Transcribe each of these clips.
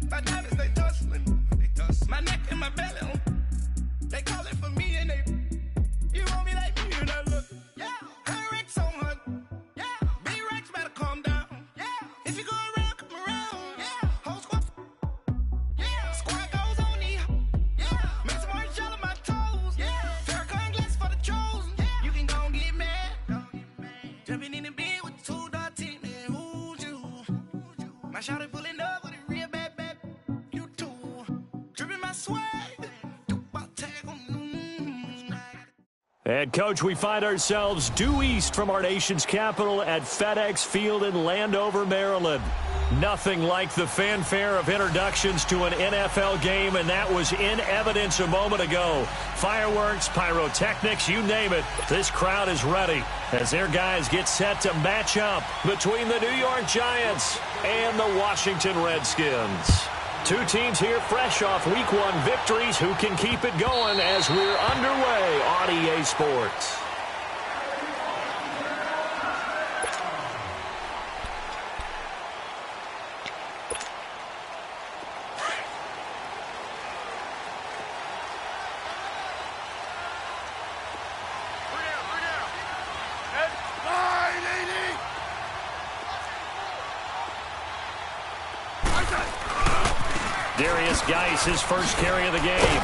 My diamonds, they tussling. My neck and my belly on. They call it for me and they. You want me like me and I look. Yeah. Her Rex on her. Yeah. B-Rex better calm down. Yeah. If you go around, come around. Yeah. Whole squad. Yeah. Squad goes on me. Yeah. Make some orange gel on my toes. Yeah. Farrakhan glass for the chosen. Yeah. You can go and get mad. Jumping in the bed with 2 dark teeth, man. Who's you? My shawty pulling up with a real bad. You too. Dripping my swag. And, Coach, we find ourselves due east from our nation's capital at FedEx Field in Landover, Maryland. Nothing like the fanfare of introductions to an NFL game, and that was in evidence a moment ago. Fireworks, pyrotechnics, you name it. This crowd is ready as their guys get set to match up between the New York Giants and the Washington Redskins. Two teams here fresh off Week 1 victories. Who can keep it going as we're underway on EA Sports? Geis, his first carry of the game.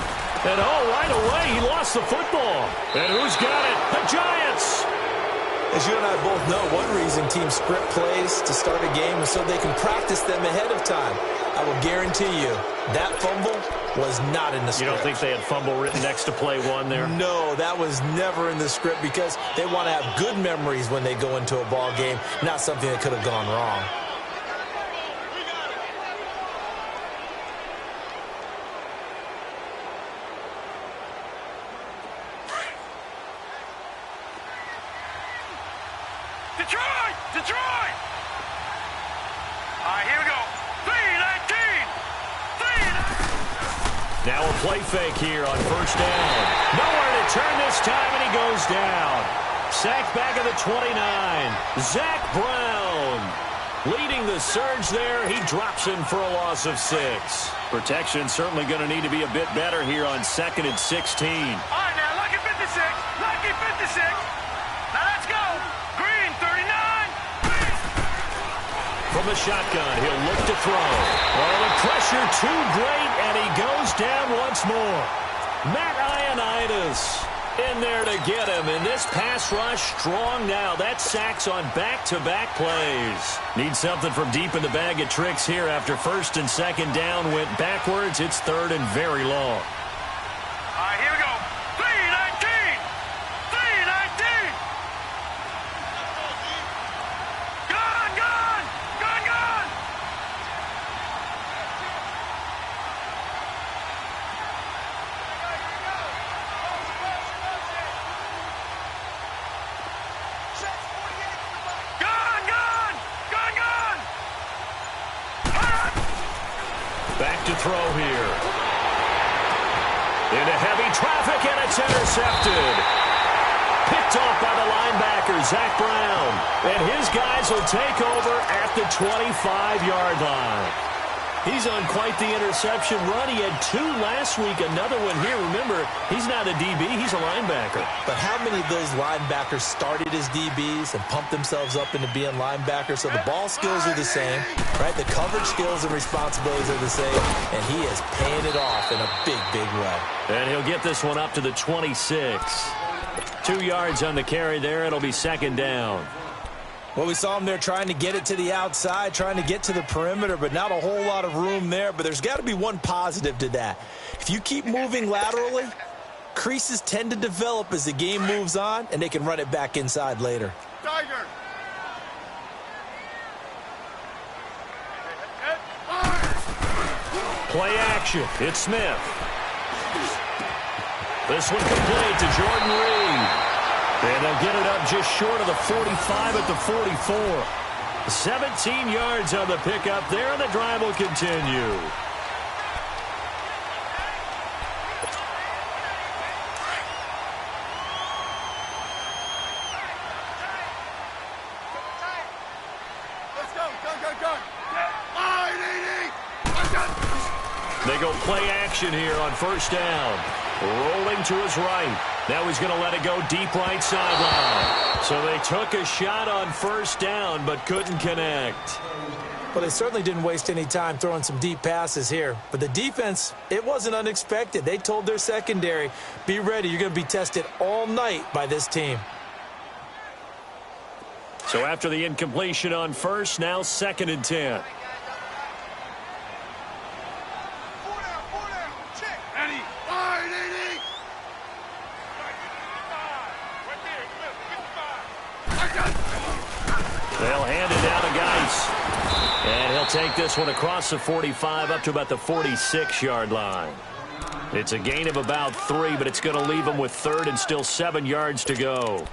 And, right away, he lost the football. And who's got it? The Giants! As you and I both know, one reason teams script plays to start a game is so they can practice them ahead of time. I will guarantee you that fumble was not in the script. You don't think they had fumble written next to play 1 there? No, that was never in the script because they want to have good memories when they go into a ball game, not something that could have gone wrong. Detroit! All right, here we go. 3-19! Now a play fake here on first down. Nowhere to turn this time, and he goes down. Sacked back at the 29. Zach Brown leading the surge there. He drops him for a loss of 6. Protection certainly going to need to be a bit better here on 2nd and 16. All right, now, lucky 56. Lucky 56. Now let's go. Green, 39. From the shotgun, he'll look to throw. Oh, the pressure too great, and he goes down once more. Matt Ioannidis in there to get him, and this pass rush strong now. That sacks on back-to-back plays. Need something from deep in the bag of tricks here after 1st and 2nd down went backwards. It's 3rd and very long. All right, here we go. 3-19. 3-19. Gone. Back to throw here. Into heavy traffic, and it's intercepted. Picked off by the linebacker, Zach Brown. And his guys will take over at the 25-yard line. He's on quite the interception run. He had 2 last week, another one here. Remember, he's not a DB, he's a linebacker. But how many of those linebackers started as DBs and pumped themselves up into being linebackers? So the ball skills are the same, right? The coverage skills and responsibilities are the same, and he is paying it off in a big, big way. And he'll get this one up to the 26. 2 yards on the carry there. It'll be 2nd down. Well, we saw him there trying to get it to the outside, trying to get to the perimeter, but not a whole lot of room there. But there's got to be one positive to that. If you keep moving laterally, creases tend to develop as the game moves on, and they can run it back inside later. Tiger. Play action. It's Smith. This one complete to Jordan Reed. And they'll get it up just short of the 45 at the 44. 17 yards on the pickup there, and the drive will continue. They go play action here on first down. Rolling to his right. Now he's going to let it go deep right sideline. So they took a shot on first down but couldn't connect. Well, they certainly didn't waste any time throwing some deep passes here. But the defense, it wasn't unexpected. They told their secondary, be ready. You're going to be tested all night by this team. So after the incompletion on first, now 2nd and 10. They'll hand it down to Geis. And he'll take this one across the 45 up to about the 46-yard line. It's a gain of about 3, but it's going to leave him with 3rd and still 7 yards to go.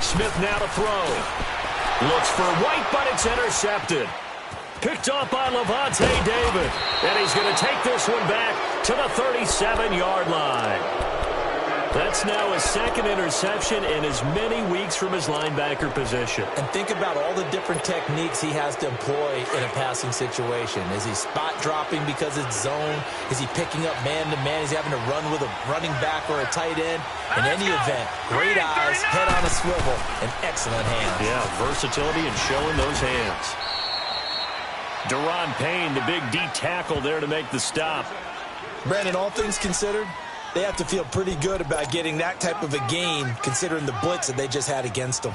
Smith now to throw. Looks for White, but it's intercepted. Picked off by Levante David. And he's going to take this one back to the 37-yard line. That's now his 2nd interception in as many weeks from his linebacker position. And think about all the different techniques he has to employ in a passing situation. Is he spot dropping because it's zone? Is he picking up man-to-man? Is he having to run with a running back or a tight end? In any event, great eyes, head on a swivel, and excellent hands. Yeah, versatility and showing those hands. Deron Payne, the big D tackle there to make the stop. Brandon, all things considered, they have to feel pretty good about getting that type of a gain considering the blitz that they just had against them.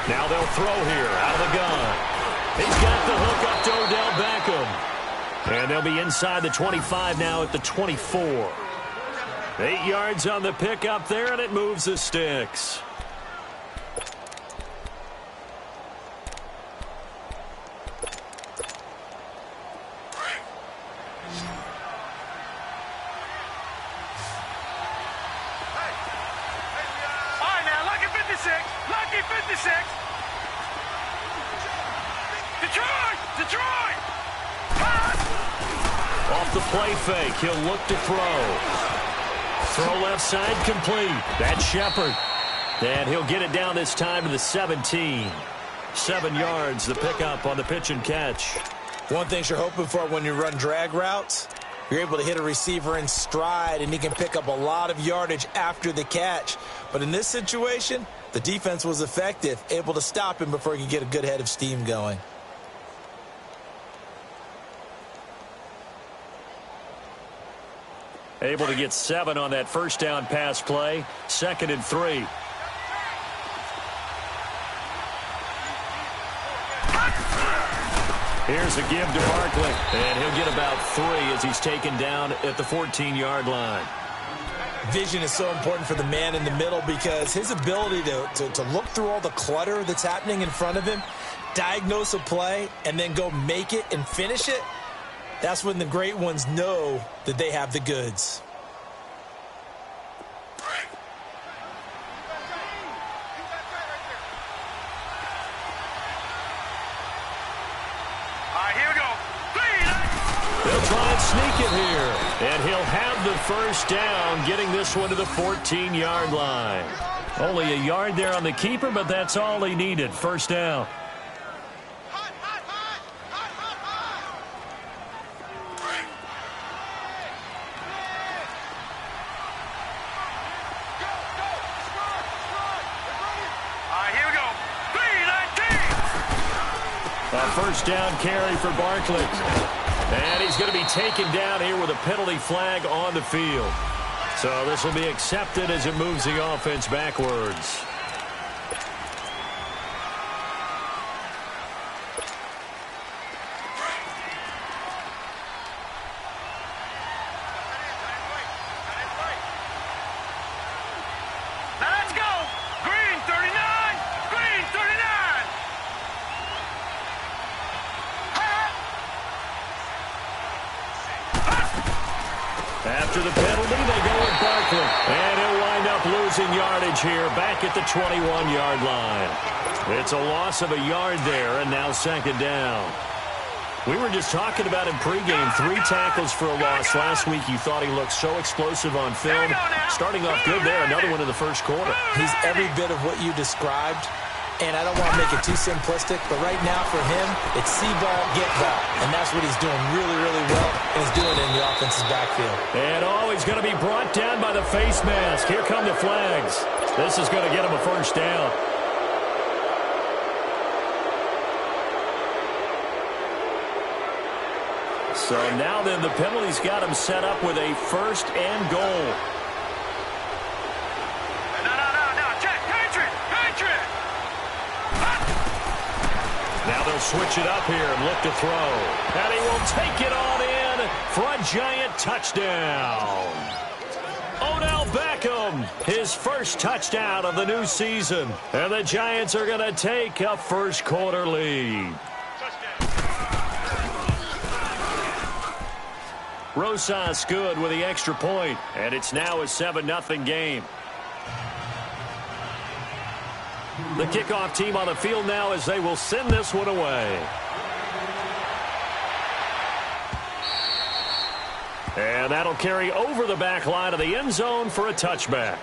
Now they'll throw here out of the gun. He's got the hook up to Odell Beckham. And they'll be inside the 25 now at the 24. 8 yards on the pickup there, and it moves the sticks. Off the play fake, he'll look to throw. Throw left side complete. That's Shepard. And he'll get it down this time to the 17. 7 yards, the pickup on the pitch and catch. One thing you're hoping for when you run drag routes, you're able to hit a receiver in stride, and he can pick up a lot of yardage after the catch. But in this situation, the defense was effective, able to stop him before he could get a good head of steam going. Able to get 7 on that first down pass play. 2nd and 3. Here's a give to Barkley. And he'll get about 3 as he's taken down at the 14-yard line. Vision is so important for the man in the middle because his ability to look through all the clutter that's happening in front of him, diagnose a play, and then go make it and finish it, that's when the great ones know that they have the goods. Here we go. They'll try and sneak it here. And he'll have the first down, getting this one to the 14-yard line. Only a yard there on the keeper, but that's all he needed. First down. A first down carry for Barkley. And he's going going to be taken down here with a penalty flag on the field. So this will be accepted as it moves the offense backwards. After the penalty, they go with Barkley. And he'll wind up losing yardage here back at the 21-yard line. It's a loss of a yard there, and now second down. We were just talking about him pregame. 3 tackles for a loss. Last week you thought he looked so explosive on film. Starting off good there. Another one in the first quarter. He's every bit of what you described. And I don't want to make it too simplistic, but right now for him, it's see ball, get ball. And that's what he's doing really, really well, and he's doing it in the offense's backfield. And he's going to be brought down by the face mask. Here come the flags. This is going to get him a first down. So now then, the penalty's got him set up with a first and goal. Now they'll switch it up here and look to throw. And he will take it on in for a giant touchdown. Odell Beckham, his first touchdown of the new season. And the Giants are going to take a first quarter lead. Rosas good with the extra point. And it's now a 7-0 game. The kickoff team on the field now as they will send this one away. And that'll carry over the back line of the end zone for a touchback.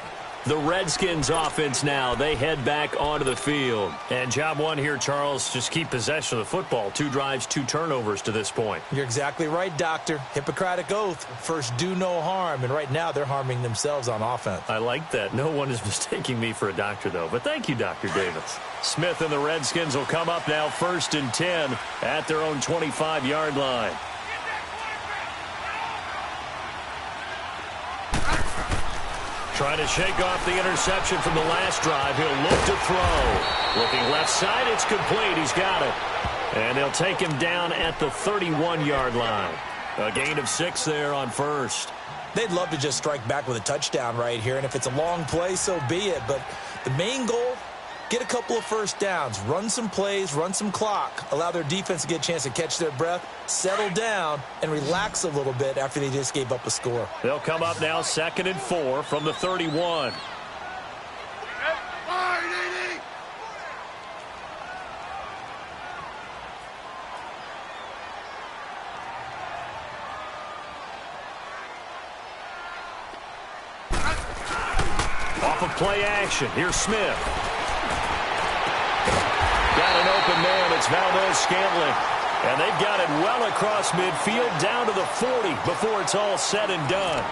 The Redskins offense now, they head back onto the field. And job one here, Charles, just keep possession of the football. 2 drives, 2 turnovers to this point. You're exactly right, Doctor. Hippocratic oath. First, do no harm. And right now, they're harming themselves on offense. I like that. No one is mistaking me for a doctor, though. But thank you, Dr. Davis. Smith and the Redskins will come up now 1st and 10 at their own 25-yard line. Trying to shake off the interception from the last drive. He'll look to throw. Looking left side, it's complete. He's got it. And they'll take him down at the 31-yard line. A gain of 6 there on first. They'd love to just strike back with a touchdown right here, and if it's a long play, so be it. But the main goal, get a couple of first downs, run some plays, run some clock, allow their defense to get a chance to catch their breath, settle down, and relax a little bit after they just gave up a score. They'll come up now 2nd and 4 from the 31. Off of play action, here's Smith. Got an open man, it's Valdez-Scantling. And they've got it well across midfield, down to the 40 before it's all said and done.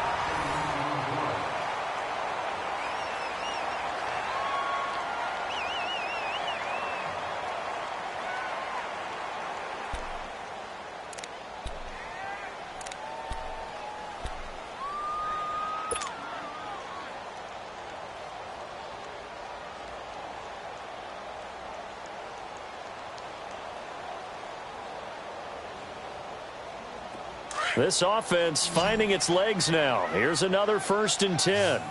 This offense finding its legs now. Here's another 1st and 10.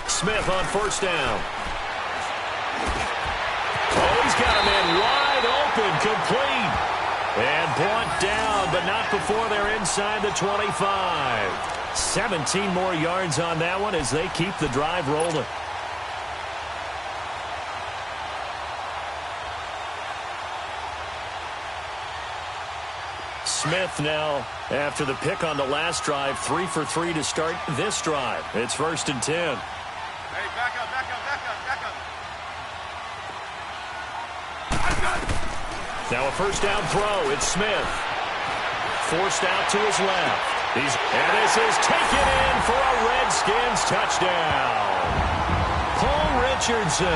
Smith on 1st down. Oh, he's got a man wide open, complete. And brought down, but not before they're inside the 25. 17 more yards on that one as they keep the drive rolling. Smith now, after the pick on the last drive, 3 for 3 to start this drive. It's 1st and 10. Hey, back up. Now a 1st down throw. It's Smith. Forced out to his left. And this is taken in for a Redskins touchdown. Paul Richardson,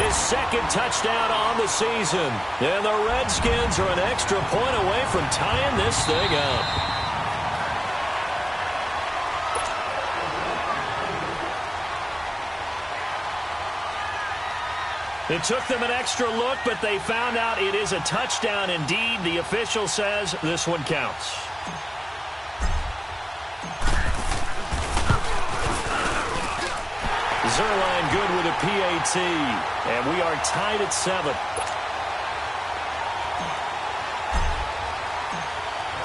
his second touchdown on the season. And the Redskins are an extra point away from tying this thing up. It took them an extra look, but they found out it is a touchdown indeed. The official says this one counts. Zerline good with a PAT, and we are tied at 7.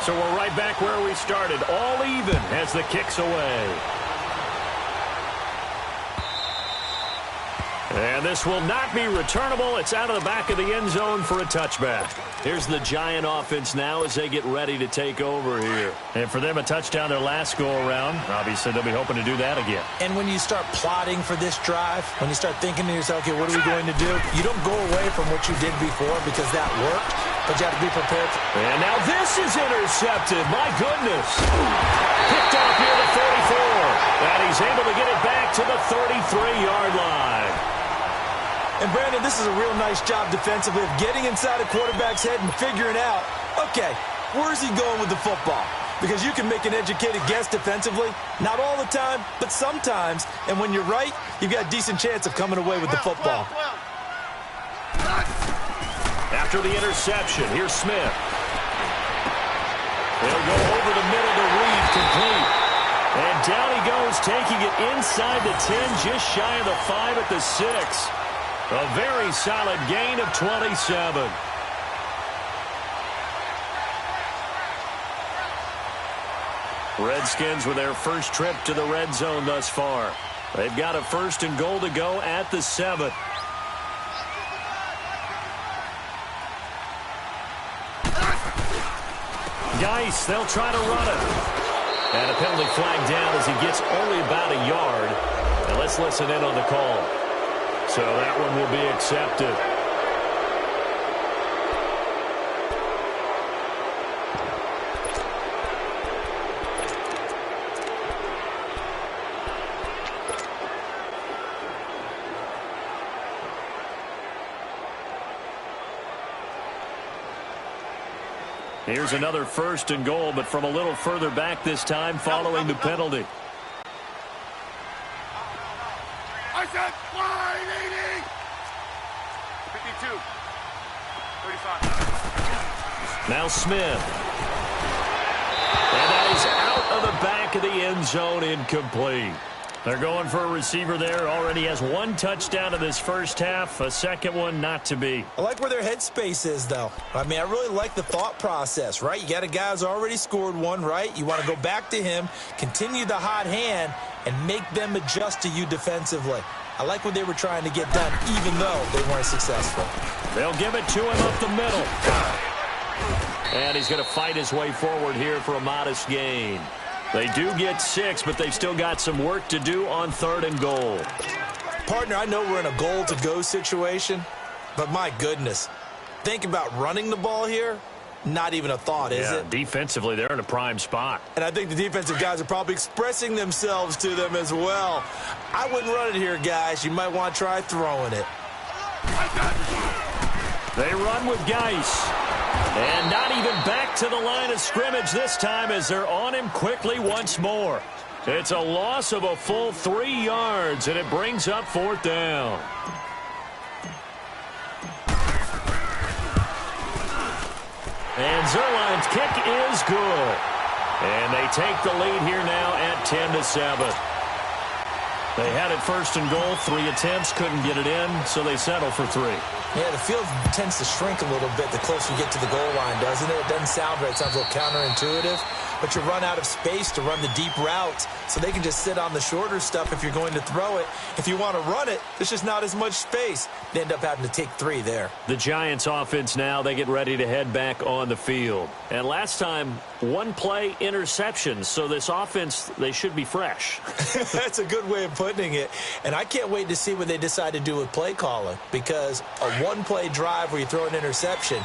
So we're right back where we started, all even as the kick's away. And this will not be returnable. It's out of the back of the end zone for a touchback. Here's the Giant offense now as they get ready to take over here. And for them, a touchdown their last go-around. Obviously, they'll be hoping to do that again. And when you start plotting for this drive, when you start thinking to yourself, okay, what are we going to do? You don't go away from what you did before because that worked, but you have to be prepared. And now this is intercepted. My goodness. Picked off near the 44. And he's able to get it back to the 33-yard line. And, Brandon, this is a real nice job defensively of getting inside a quarterback's head and figuring out, okay, where's he going with the football? Because you can make an educated guess defensively, not all the time, but sometimes. And when you're right, you've got a decent chance of coming away with the football. After the interception, here's Smith. They'll go over the middle to Reed, complete. And down he goes, taking it inside the 10, just shy of the 5 at the 6. A very solid gain of 27. Redskins with their first trip to the red zone thus far. They've got a 1st and goal to go at the 7. Geis, they'll try to run it. And a penalty flag down as he gets only about a yard. And let's listen in on the call. So that one will be accepted. Here's another 1st and goal, but from a little further back this time following the penalty. I said line 80. 52. 35. Now Smith. And that is out of the back of the end zone, incomplete. They're going for a receiver there. Already has 1 touchdown in this first half. A second one not to be. I like where their headspace is, though. I mean, I really like the thought process, right? You got a guy who's already scored 1, right? You want to go back to him, continue the hot hand, and make them adjust to you defensively. I like what they were trying to get done, even though they weren't successful. They'll give it to him up the middle. And he's going to fight his way forward here for a modest gain. They do get 6, but they've still got some work to do on 3rd and goal. Partner, I know we're in a goal-to-go situation, but my goodness, think about running the ball here. Not even a thought, is it? Defensively, they're in a prime spot. And I think the defensive guys are probably expressing themselves to them as well. I wouldn't run it here, guys. You might want to try throwing it. They run with Geis. And not even back to the line of scrimmage this time as they're on him quickly once more. It's a loss of a full 3 yards, and it brings up 4th down. And Zerline's kick is good. And they take the lead here now at 10-7. They had it 1st and goal, 3 attempts, couldn't get it in, so they settle for 3. Yeah, the field tends to shrink a little bit the closer you get to the goal line, doesn't it? It doesn't sound right. It sounds a little counterintuitive. But you run out of space to run the deep routes, so they can just sit on the shorter stuff if you're going to throw it. If you want to run it, there's just not as much space. They end up having to take 3 there. The Giants offense now, they get ready to head back on the field. And last time, 1 play interception, so this offense, they should be fresh. That's a good way of putting it. And I can't wait to see what they decide to do with play calling, because a 1-play drive where you throw an interception,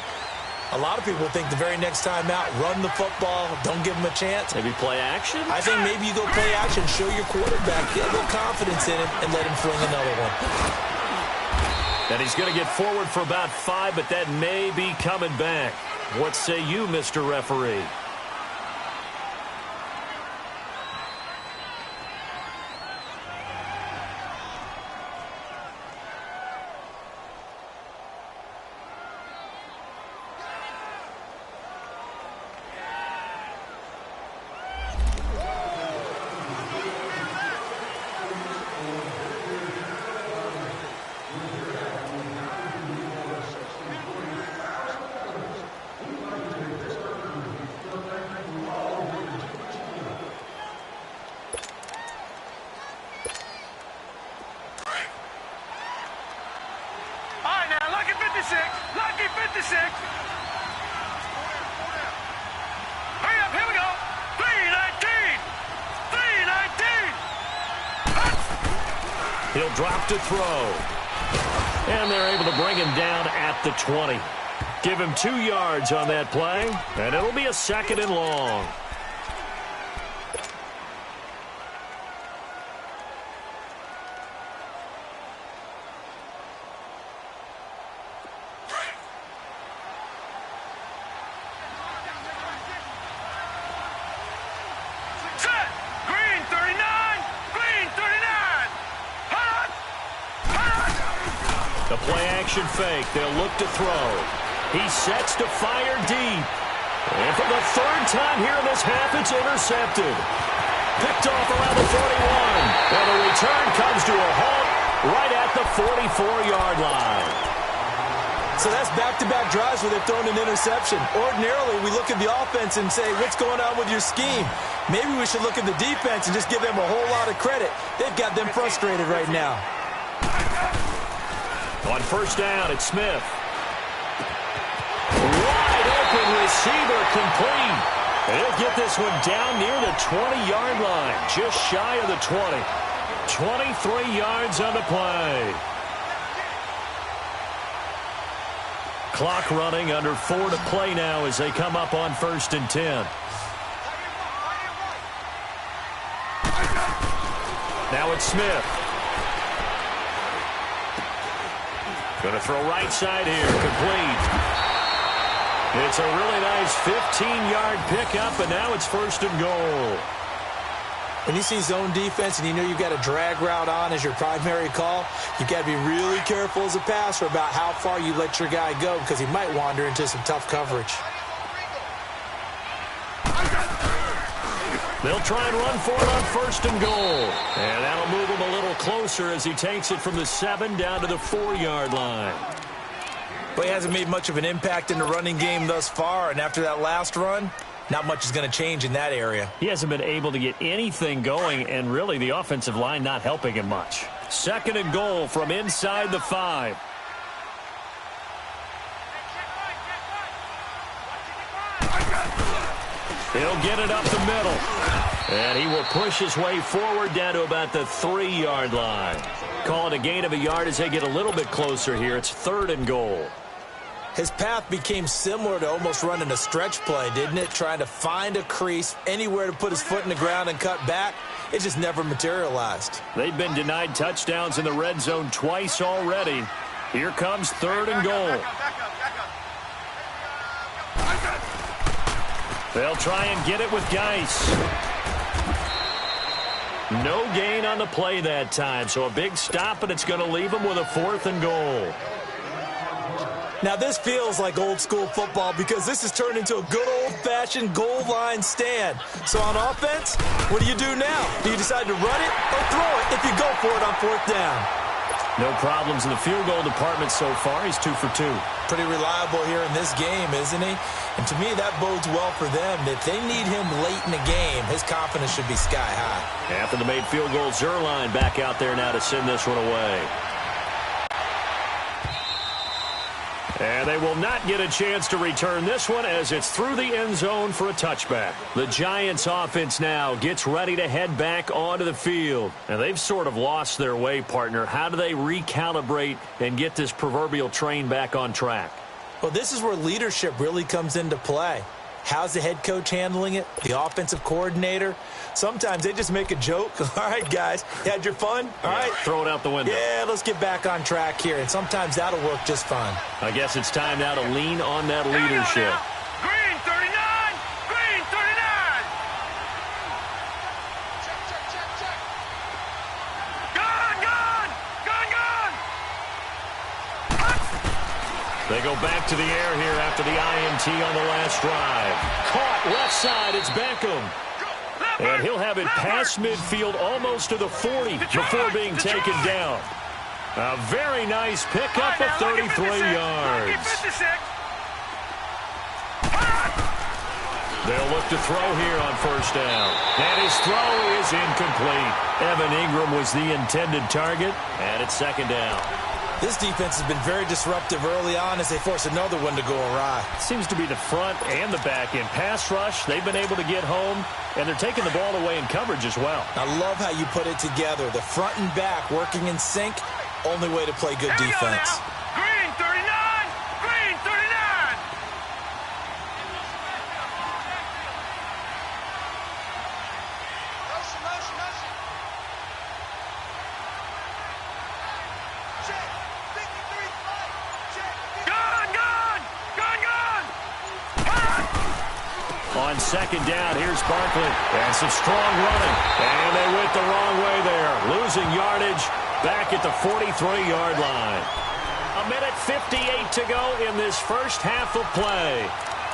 a lot of people think the very next time out, run the football, don't give them a chance. Maybe play action? I think maybe you go play action, show your quarterback, get a little confidence in him, and let him fling another one. And he's going to get forward for about 5, but that may be coming back. What say you, Mr. Referee? Lucky 56. Hurry up, here we go. 319. 319. He'll drop to throw. And they're able to bring him down at the 20. Give him 2 yards on that play, and it'll be a 2nd and long. The play-action fake. They'll look to throw. He sets to fire deep. And for the 3rd time here in this half, it's intercepted. Picked off around the 41. And the return comes to a halt right at the 44-yard line. So that's back-to-back drives where they've thrown an interception. Ordinarily, we look at the offense and say, what's going on with your scheme? Maybe we should look at the defense and just give them a whole lot of credit. They've got them frustrated right now. On 1st down, it's Smith. Wide open receiver complete. And he'll get this one down near the 20-yard line, just shy of the 20. 23 yards on the play. Clock running, under 4 to play now as they come up on 1st and 10. Now it's Smith. Going to throw right side here, complete. It's a really nice 15-yard pickup, and now it's 1st and goal. When you see zone defense and you know you've got a drag route on as your primary call, you've got to be really careful as a passer about how far you let your guy go because he might wander into some tough coverage. They'll try and run for it on 1st and goal. And that'll move him a little closer as he takes it from the 7 down to the 4-yard line. But he hasn't made much of an impact in the running game thus far, and after that last run, not much is going to change in that area. He hasn't been able to get anything going, and really the offensive line not helping him much. 2nd and goal from inside the 5. He'll get it up the middle. And he will push his way forward down to about the 3-yard line. Call it a gain of a yard as they get a little bit closer here. It's 3rd and goal. His path became similar to almost running a stretch play, didn't it? Trying to find a crease, anywhere to put his foot in the ground and cut back. It just never materialized. They've been denied touchdowns in the red zone twice already. Here comes 3rd and goal. They'll try and get it with Geis. No gain on the play that time, so a big stop, and it's going to leave him with a 4th and goal. Now, this feels like old-school football because this has turned into a good old-fashioned goal line stand. So on offense, what do you do now? Do you decide to run it or throw it if you go for it on 4th down? No problems in the field goal department so far. He's 2 for 2. Pretty reliable here in this game, isn't he? And to me, that bodes well for them. If they need him late in the game, his confidence should be sky high. After the made field goal, Zerline back out there now to send this one away. And they will not get a chance to return this one as it's through the end zone for a touchback. The Giants offense now gets ready to head back onto the field. And they've sort of lost their way, partner. How do they recalibrate and get this proverbial train back on track? Well, this is where leadership really comes into play. How's the head coach handling it? The offensive coordinator? Sometimes they just make a joke. All right, guys, you had your fun? All right. Throw it out the window. Yeah, let's get back on track here, and sometimes that'll work just fine. I guess it's time now to lean on that leadership. Green 39! Green 39! Check. Gone! They go back to the air here after the INT on the last drive. Caught left side, it's Beckham. And he'll have it past midfield almost to the 40 before being taken down. A very nice pickup of 33 yards. They'll look to throw here on first down. And his throw is incomplete. Evan Ingram was the intended target, and it's second down. This defense has been very disruptive early on as they force another one to go awry. Seems to be the front and the back end. Pass rush, they've been able to get home, and they're taking the ball away in coverage as well. I love how you put it together. The front and back working in sync, only way to play good defense. Green 39! Green 39! Motion. Check. 53 flight. Check. Gone! On second down, here's Barkley. And some strong running. And they went the wrong way there. Losing yardage back at the 43-yard line. 1:58 to go in this first half of play.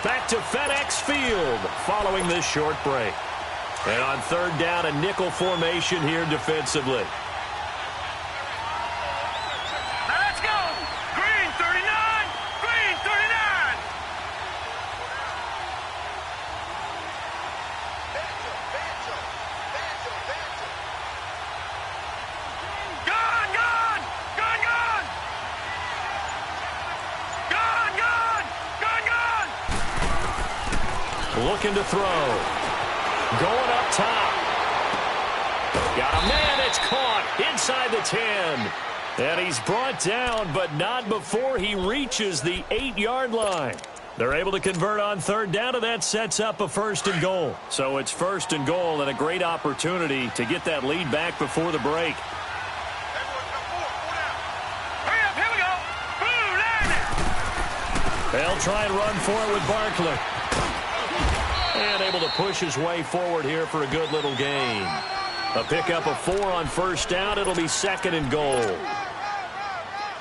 Back to FedEx Field following this short break. And on third down, a nickel formation here defensively. Let's go! Green 39! Green 39! Banjo! Gone! Looking to throw. Going up top. Got a man, it's caught inside the 10. And he's brought down, but not before he reaches the 8-yard line. They're able to convert on third down, and that sets up a first and goal. So it's first and goal and a great opportunity to get that lead back before the break. Hurry up, here we go. Boom, They'll try and run for it with Barkley. And able to push his way forward here for a good little gain. A pickup of 4 on first down. It'll be second and goal.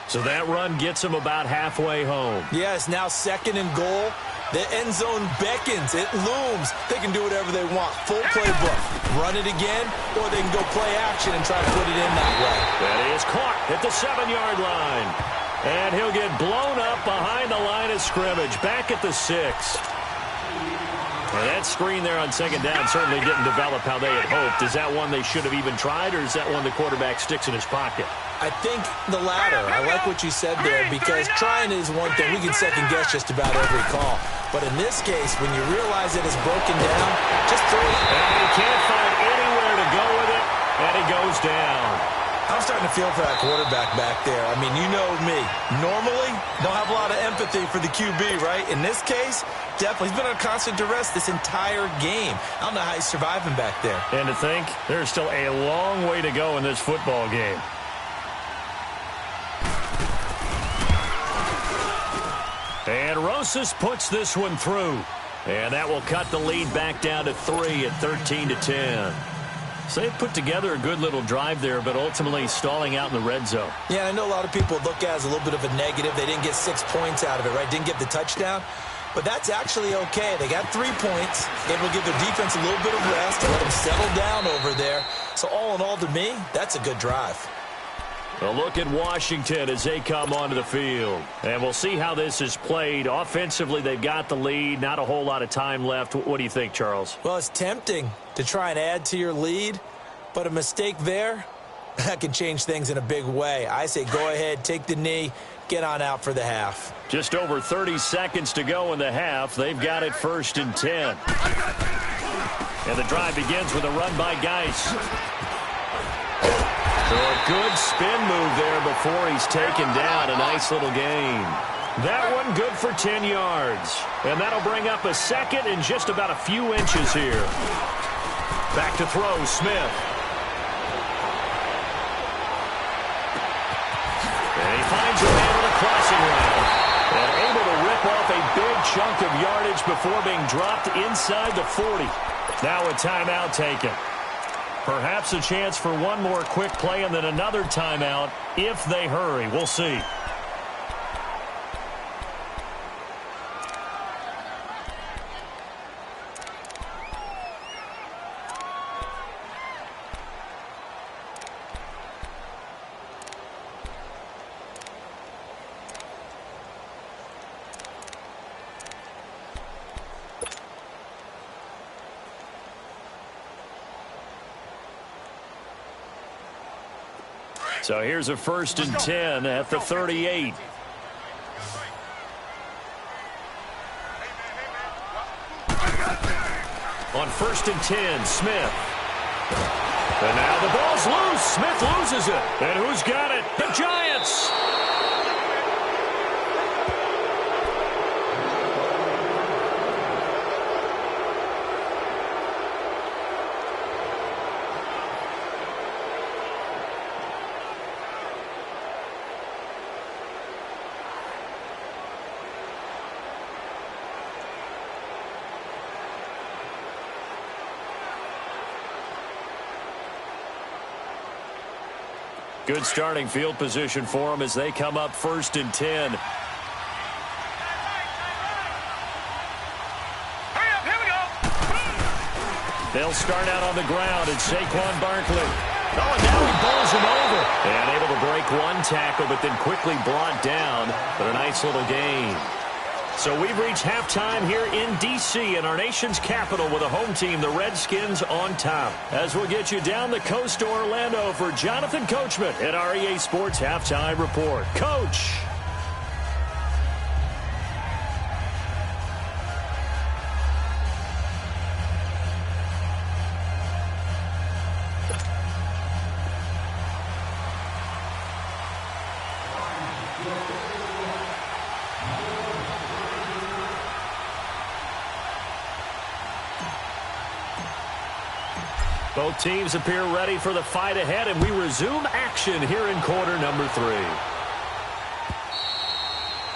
So that run gets him about halfway home. Yes, now second and goal. The end zone beckons. It looms. They can do whatever they want. Full playbook. Run it again, or they can go play action and try to put it in that way. That is caught at the 7-yard line. And he'll get blown up behind the line of scrimmage. Back at the 6. Well, that screen there on second down certainly didn't develop how they had hoped. Is that one they should have even tried, or is that one the quarterback sticks in his pocket? I think the latter. I like what you said there, because trying is one thing. We can second-guess just about every call. But in this case, when you realize it is broken down, just throw it. And he can't find anywhere to go with it, and he goes down. I'm starting to feel for that quarterback back there. I mean, you know me. Normally, don't have a lot of empathy for the QB, right? In this case, definitely. He's been on constant duress this entire game. I don't know how he's surviving back there. And to think, there's still a long way to go in this football game. And Rosas puts this one through. And that will cut the lead back down to 3 at 13-10. So they've put together a good little drive there, but ultimately stalling out in the red zone. Yeah, I know a lot of people look at it as a little bit of a negative. They didn't get 6 points out of it, right? Didn't get the touchdown. But that's actually okay. They got 3 points. Able to give their defense a little bit of rest to let them settle down over there. So all in all, to me, that's a good drive. A look at Washington as they come onto the field. And we'll see how this is played. Offensively, they've got the lead. Not a whole lot of time left. What do you think, Charles? Well, it's tempting to try and add to your lead, but a mistake there, that can change things in a big way. I say go ahead, take the knee, get on out for the half. Just over 30 seconds to go in the half. They've got it 1st and 10. And the drive begins with a run by Geis. So a good spin move there before he's taken down. A nice little gain. That one good for 10 yards. And that'll bring up a second and just about a few inches here. Back to throw, Smith. And he finds a man on a crossing route. And able to rip off a big chunk of yardage before being dropped inside the 40. Now a timeout taken. Perhaps a chance for one more quick play and then another timeout if they hurry. We'll see. So here's a 1st and 10 at the 38. On 1st and 10, Smith. And now the ball's loose. Smith loses it. And who's got it? The Giants. Good starting field position for them as they come up 1st and 10. Hurry up, here we go. They'll start out on the ground, and Saquon Barkley. Oh, and now he bowls him over. And able to break one tackle, but then quickly brought down for a nice little gain. So we've reached halftime here in D.C. in our nation's capital with a home team, the Redskins, on top. As we'll get you down the coast to Orlando for Jonathan Coachman at our EA Sports Halftime Report. Coach. Both teams appear ready for the fight ahead, and we resume action here in quarter number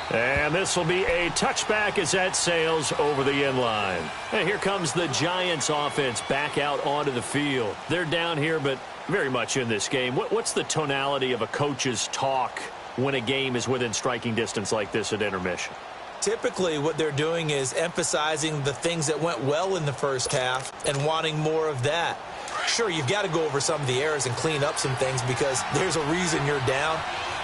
3. And this will be a touchback as that sails over the end line. And here comes the Giants offense back out onto the field. They're down here, but very much in this game. What's the tonality of a coach's talk when a game is within striking distance like this at intermission? Typically, what they're doing is emphasizing the things that went well in the first half and wanting more of that. Sure, you've got to go over some of the errors and clean up some things because there's a reason you're down.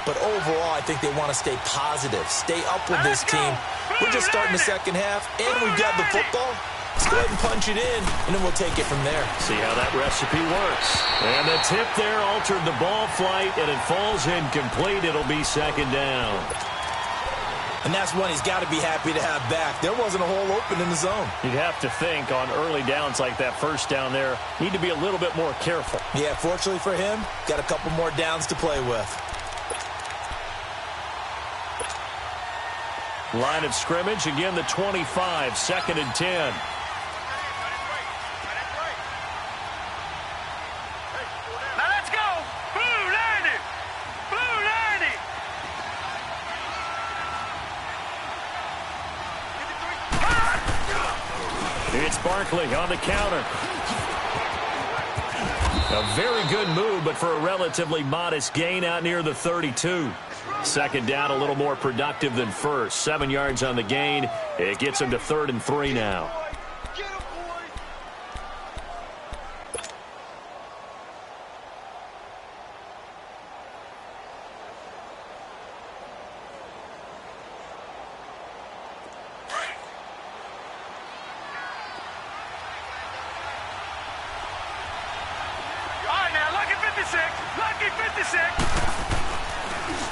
But overall, I think they want to stay positive, stay up with this team. We're just starting the second half, and we've got the football. Let's go ahead and punch it in, and then we'll take it from there. See how that recipe works. And the tip there altered the ball flight, and it falls incomplete. It'll be 2nd down. And that's one he's got to be happy to have back. There wasn't a hole open in the zone. You'd have to think on early downs like that 1st down there, need to be a little bit more careful. Yeah, fortunately for him, got a couple more downs to play with. Line of scrimmage, again the 25, 2nd and 10. Now let's go. Blue 90. Blue 90. It's Barkley on the counter. A very good move, but for a relatively modest gain out near the 32. 2nd down, a little more productive than first. 7 yards on the gain. It gets him to 3rd and 3 now.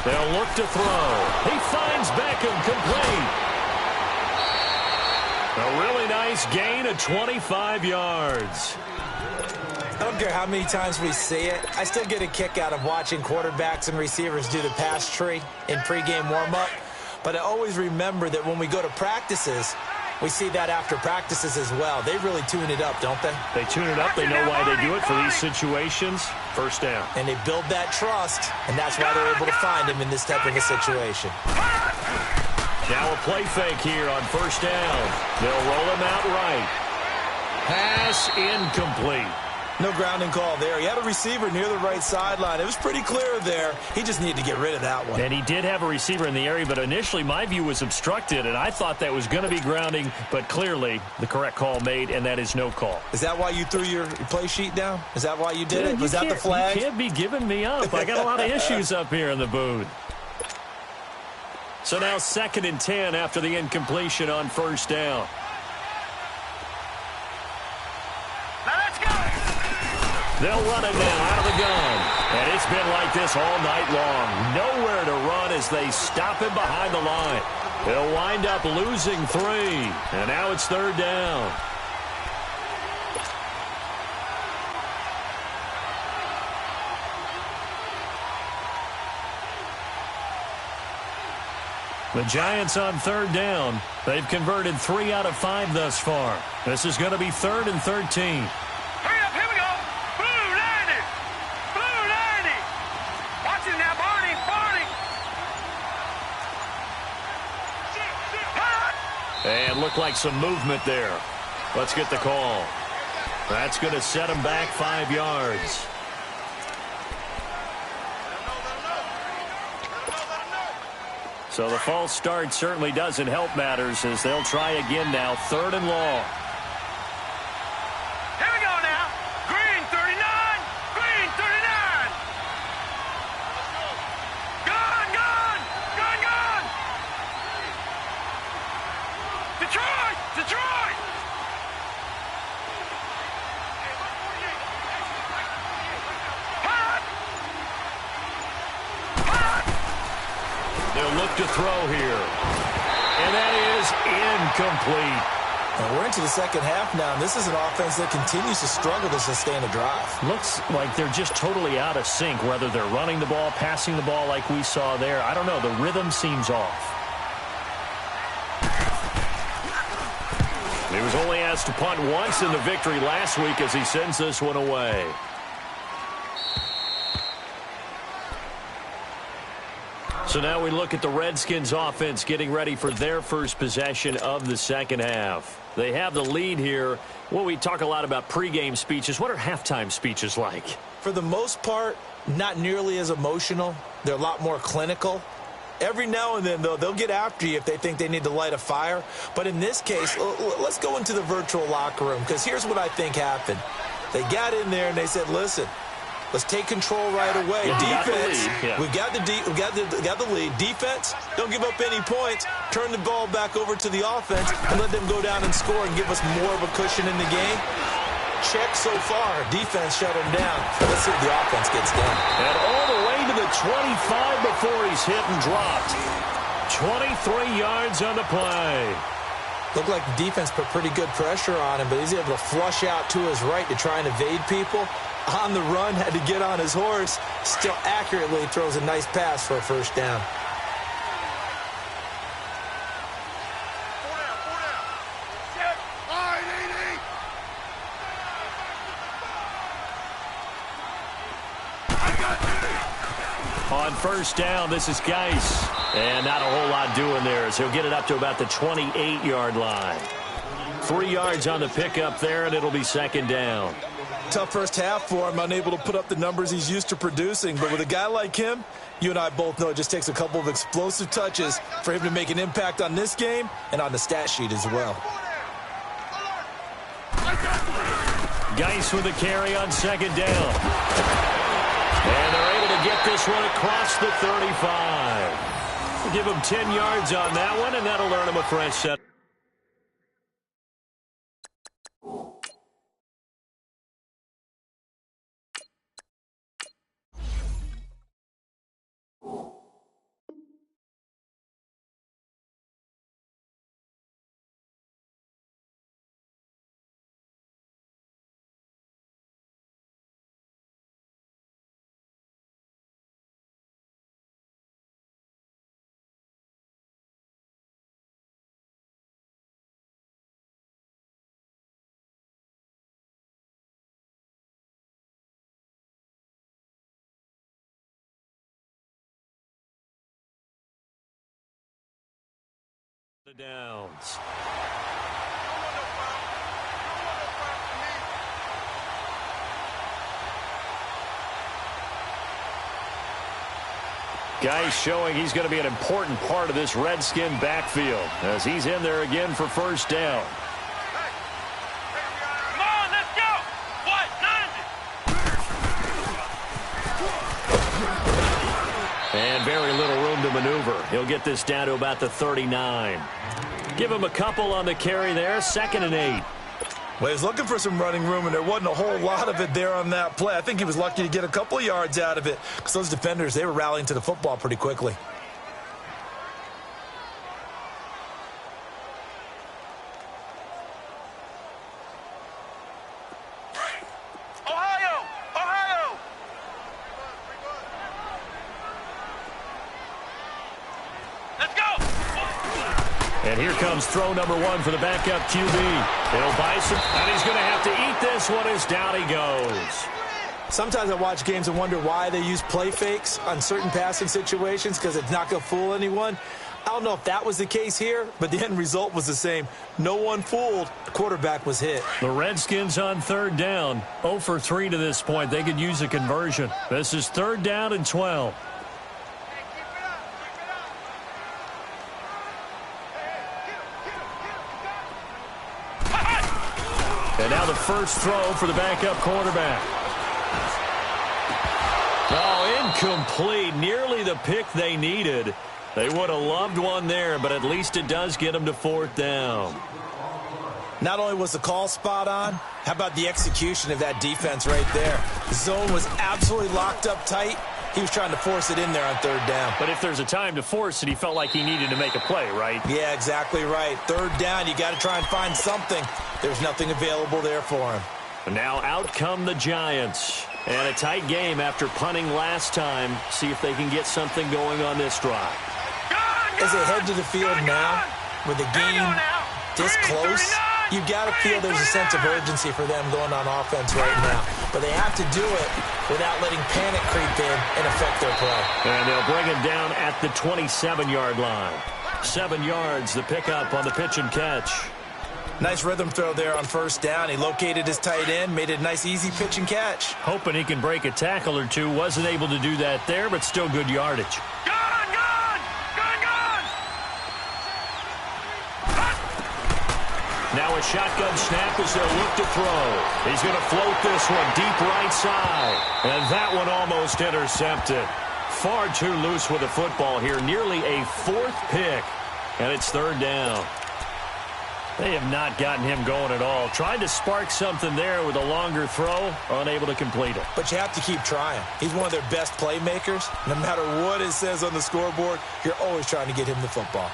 They'll look to throw. He finds Beckham complete. A really nice gain of 25 yards. I don't care how many times we see it. I still get a kick out of watching quarterbacks and receivers do the pass tree in pregame warm-up. But I always remember that when we go to practices, we see that after practices as well. They really tune it up, don't they? They tune it up. They know why they do it for these situations. First down. And they build that trust, and that's why they're able to find him in this type of a situation. Now a play fake here on first down. They'll roll him out right. Pass incomplete. No grounding call there. He had a receiver near the right sideline. It was pretty clear there. He just needed to get rid of that one. And he did have a receiver in the area, but initially my view was obstructed, and I thought that was going to be grounding, but clearly the correct call made, and that is no call. Is that why you threw your play sheet down? Is that why you did it? Was that the flag? You can't be giving me up. I got a lot of issues up here in the booth. So now 2nd and 10 after the incompletion on first down. They'll run it now out of the gun. And it's been like this all night long. Nowhere to run as they stop him behind the line. They'll wind up losing 3. And now it's 3rd down. The Giants on 3rd down. They've converted 3 out of 5 thus far. This is going to be 3rd and 13. And looked like some movement there. Let's get the call. That's going to set him back 5 yards. So the false start certainly doesn't help matters as they'll try again now. 3rd and long. Here we go now. Green 39. Green 39. Gone, gone. Gone, gone. Detroit! Detroit! They'll look to throw here. And that is incomplete. And we're into the second half now, and this is an offense that continues to struggle to sustain a drive. Looks like they're just totally out of sync, whether they're running the ball, passing the ball like we saw there. I don't know. The rhythm seems off. He was only asked to punt once in the victory last week as he sends this one away. So now we look at the Redskins offense getting ready for their first possession of the second half. They have the lead here. Well, we talk a lot about pregame speeches. What are halftime speeches like? For the most part, not nearly as emotional. They're a lot more clinical. Every now and then, though, they'll get after you if they think they need to light a fire. But in this case, let's go into the virtual locker room, because here's what I think happened. They got in there and they said, listen, let's take control right away. Defense, we've got the lead. Defense, don't give up any points. Turn the ball back over to the offense and let them go down and score and give us more of a cushion in the game. Check so far. Defense shut him down. Let's see if the offense gets done. And all the way to the 25 before he's hit and dropped. 23 yards on the play. Looked like the defense put pretty good pressure on him, but he's able to flush out to his right to try and evade people. On the run, had to get on his horse. Still accurately throws a nice pass for a first down. On first down, this is Geis. And not a whole lot doing there as he'll get it up to about the 28-yard line. 3 yards on the pickup there, and it'll be second down. Tough first half for him, unable to put up the numbers he's used to producing. But with a guy like him, you and I both know it just takes a couple of explosive touches for him to make an impact on this game and on the stat sheet as well. Geis with a carry on second down. And they're able to get this one across the 35. We'll give him 10 yards on that one, and that'll earn him a fresh set. Downs. Guy showing he's going to be an important part of this Redskin backfield as he's in there again for first down. Come on, let's go! What? 90! And very little room to maneuver. He'll get this down to about the 39. Give him a couple on the carry there, 2nd and 8. Well, he was looking for some running room, and there wasn't a whole lot of it there on that play. I think he was lucky to get a couple of yards out of it because those defenders, they were rallying to the football pretty quickly. Ohio! Ohio! Let's go! And here comes throw number 1 for the backup QB. He'll buy some, and he's going to have to eat this one as down he goes. Sometimes I watch games and wonder why they use play fakes on certain passing situations because it's not going to fool anyone. I don't know if that was the case here, but the end result was the same. No one fooled. The quarterback was hit. The Redskins on 3rd down. 0 for 3 to this point. They could use a conversion. This is 3rd down and 12. And now the first throw for the backup quarterback. Oh, incomplete. Nearly the pick they needed. They would have loved one there, but at least it does get them to 4th down. Not only was the call spot on, how about the execution of that defense right there? The zone was absolutely locked up tight. He was trying to force it in there on 3rd down. But if there's a time to force it, he felt like he needed to make a play, right? Yeah, exactly right. 3rd down, you got to try and find something. There's nothing available there for him. And now out come the Giants. And a tight game after punting last time. See if they can get something going on this drive. As they head to the field now, with the game this close, you've got to feel there's a sense of urgency for them going on offense right now. But they have to do it without letting panic creep in and affect their play. And they'll bring him down at the 27-yard line. 7 yards, the pickup on the pitch and catch. Nice rhythm throw there on 1st down. He located his tight end, made it a nice, easy pitch and catch. Hoping he can break a tackle or two. Wasn't able to do that there, but still good yardage. Now a shotgun snap as they'll look to throw. He's going to float this one deep right side. And that one almost intercepted. Far too loose with the football here. Nearly a 4th pick. And it's 3rd down. They have not gotten him going at all. Tried to spark something there with a longer throw. Unable to complete it. But you have to keep trying. He's one of their best playmakers. No matter what it says on the scoreboard, you're always trying to get him the football.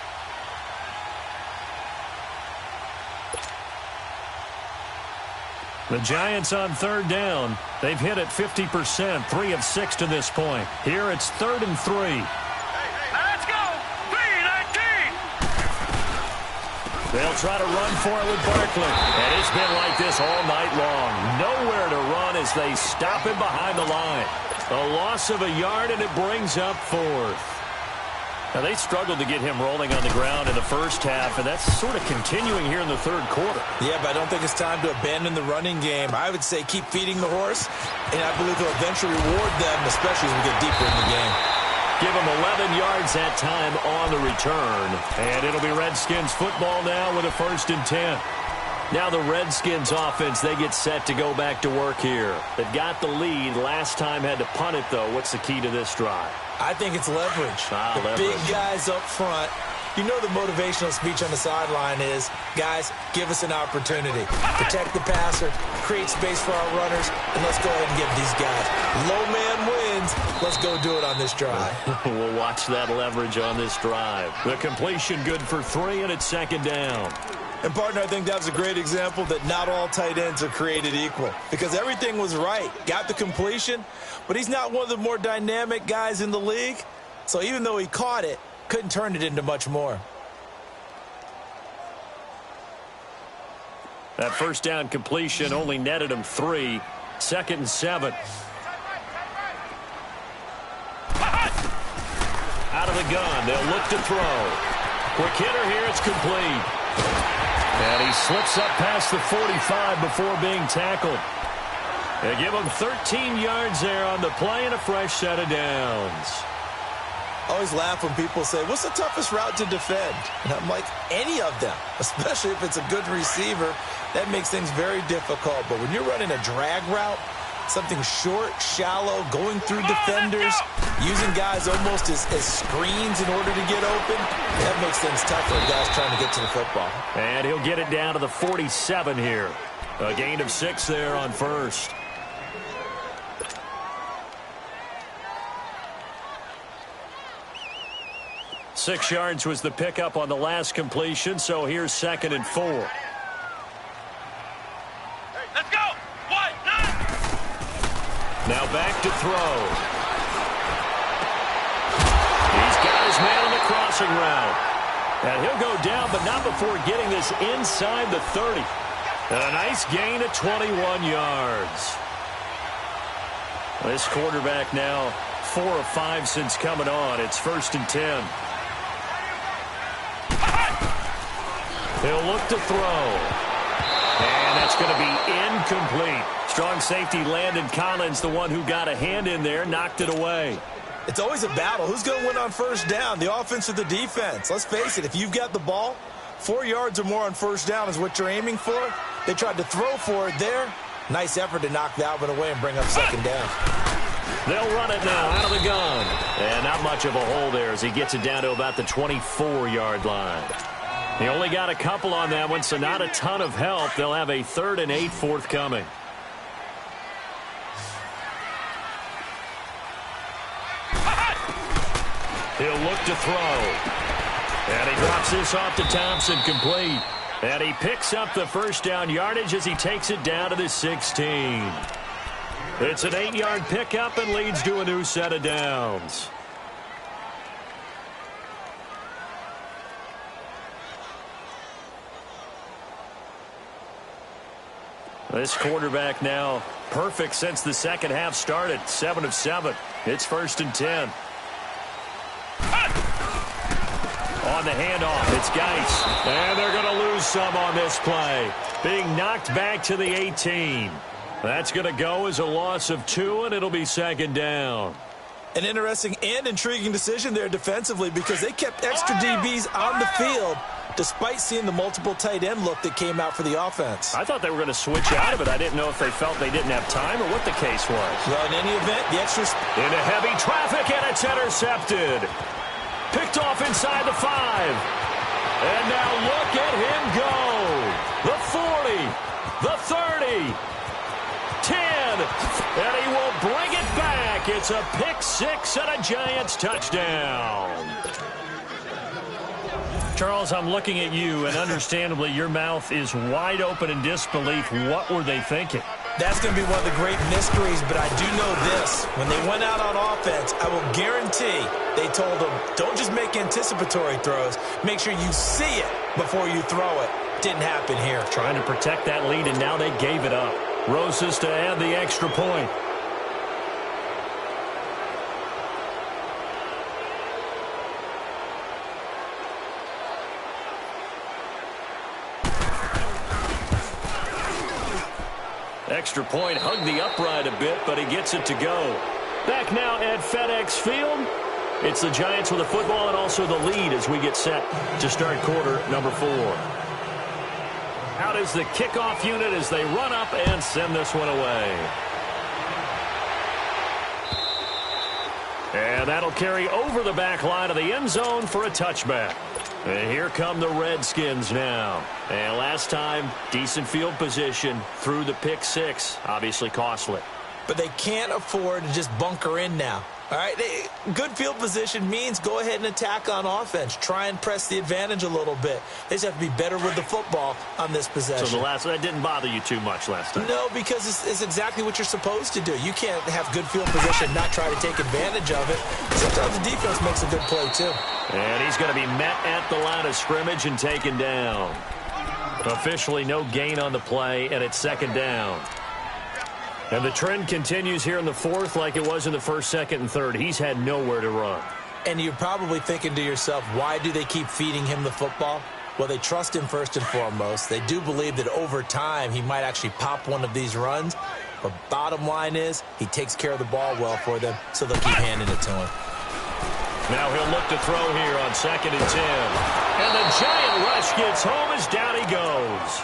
The Giants on 3rd down. They've hit it 50%, 3 of 6 to this point. Here it's 3rd and 3. Let's go! 3-19! They'll try to run for it with Barkley. And it's been like this all night long. Nowhere to run as they stop him behind the line. A loss of a yard, and it brings up 4th. Now, they struggled to get him rolling on the ground in the first half, and that's sort of continuing here in the 3rd quarter. Yeah, but I don't think it's time to abandon the running game. I would say keep feeding the horse, and I believe they'll eventually reward them, especially as we get deeper in the game. Give him 11 yards that time on the return. And it'll be Redskins football now with a 1st and 10. Now the Redskins offense, they get set to go back to work here. They've got the lead. Last time had to punt it, though. What's the key to this drive? I think it's leverage. The big guys up front. You know the motivational speech on the sideline is, guys, give us an opportunity. Protect the passer, create space for our runners, and let's go ahead and give these guys. Low man wins. Let's go do it on this drive. We'll watch that leverage on this drive. The completion good for 3, and it's 2nd down. And, partner, I think that was a great example that not all tight ends are created equal because everything was right. Got the completion, but he's not one of the more dynamic guys in the league. So even though he caught it, couldn't turn it into much more. That 1st down completion only netted him 3. 2nd and 7. Out of the gun. They'll look to throw. Quick hitter here. It's complete. And he slips up past the 45 before being tackled. They give him 13 yards there on the play and a fresh set of downs. I always laugh when people say, what's the toughest route to defend? And I'm like, any of them, especially if it's a good receiver. That makes things very difficult. But when you're running a drag route, something short, shallow, going through defenders, using guys almost as screens in order to get open, that makes things tough for guys trying to get to the football. And he'll get it down to the 47 here. A gain of 6 there on first. Six yards was the pickup on the last completion, so here's 2nd and 4. Let's go! 1, 9! Now back to throw. He's got his man on the crossing route. And he'll go down, but not before getting this inside the 30. And a nice gain of 21 yards. This quarterback now 4 of 5 since coming on. It's 1st and 10. He'll look to throw. And that's going to be incomplete. Strong safety Landon Collins, the one who got a hand in there, knocked it away. It's always a battle. Who's going to win on first down, the offense or the defense? Let's face it, if you've got the ball, 4 yards or more on first down is what you're aiming for. They tried to throw for it there. Nice effort to knock that one away and bring up 2nd down. They'll run it now out of the gun. And not much of a hole there as he gets it down to about the 24-yard line. He only got a couple on that one, so not a ton of help. They'll have a 3rd and 8 forthcoming. He'll look to throw. And he drops this off to Thompson, complete. And he picks up the first down yardage as he takes it down to the 16. It's an 8-yard pickup and leads to a new set of downs. This quarterback now perfect since the second half started. 7 of 7. It's 1st and 10. On the handoff, it's Geis. And they're going to lose some on this play. Being knocked back to the 18. That's going to go as a loss of 2, and it'll be 2nd down. An interesting and intriguing decision there defensively because they kept extra DBs on the field despite seeing the multiple tight end look that came out for the offense. I thought they were going to switch out of it. I didn't know if they felt they didn't have time or what the case was. Well, in any event, the extras into heavy traffic, and it's intercepted. Picked off inside the 5. And now look at him go. The 40, the 30, 10, and he will bring it back. It's a pick 6 and a Giants touchdown. Charles, I'm looking at you, and understandably your mouth is wide open in disbelief. What were they thinking? That's going to be one of the great mysteries, but I do know this. When they went out on offense, I will guarantee they told them, don't just make anticipatory throws. Make sure you see it before you throw it. Didn't happen here. Trying to protect that lead, and now they gave it up. Rosas to add the extra point. Extra point, hugged the upright a bit, but he gets it to go. Back now at FedEx Field. It's the Giants with the football and also the lead as we get set to start quarter number 4. Out is the kickoff unit as they run up and send this one away. And that'll carry over the back line of the end zone for a touchback. And here come the Redskins now. And last time, decent field position through the pick 6. Obviously costly. But they can't afford to just bunker in now. All right, good field position means go ahead and attack on offense. Try and press the advantage a little bit. They just have to be better with the football on this possession. So that didn't bother you too much last time? No, because it's exactly what you're supposed to do. You can't have good field position and not try to take advantage of it. Sometimes the defense makes a good play, too. And he's going to be met at the line of scrimmage and taken down. Officially no gain on the play, and it's 2nd down. And the trend continues here in the 4th like it was in the 1st, 2nd, and 3rd. He's had nowhere to run. And you're probably thinking to yourself, why do they keep feeding him the football? Well, they trust him first and foremost. They do believe that over time he might actually pop one of these runs. But bottom line is he takes care of the ball well for them, so they'll keep handing it to him. Now he'll look to throw here on 2nd and 10. And the giant rush gets home as down he goes.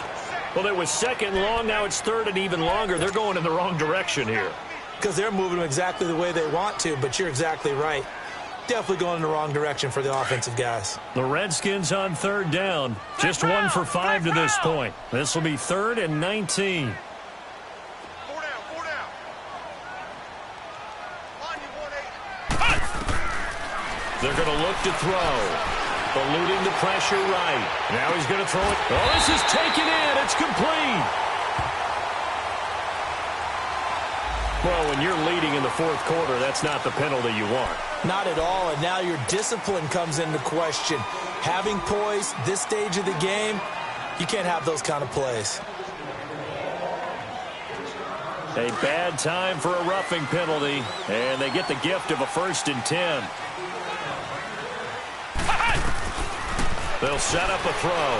Well, it was 2nd and long. Now it's 3rd and even longer. They're going in the wrong direction here. Because they're moving them exactly the way they want to, but you're exactly right. Definitely going in the wrong direction for the offensive guys. The Redskins on 3rd down. Just 1 for 5 to this point. This will be 3rd and 19. They're going to look to throw. Eluding the pressure right. Now he's going to throw it. Oh, this is taken in. It's complete. Well, when you're leading in the 4th quarter, that's not the penalty you want. Not at all, and now your discipline comes into question. Having poise this stage of the game, you can't have those kind of plays. A bad time for a roughing penalty, and they get the gift of a 1st and 10. They'll set up a throw.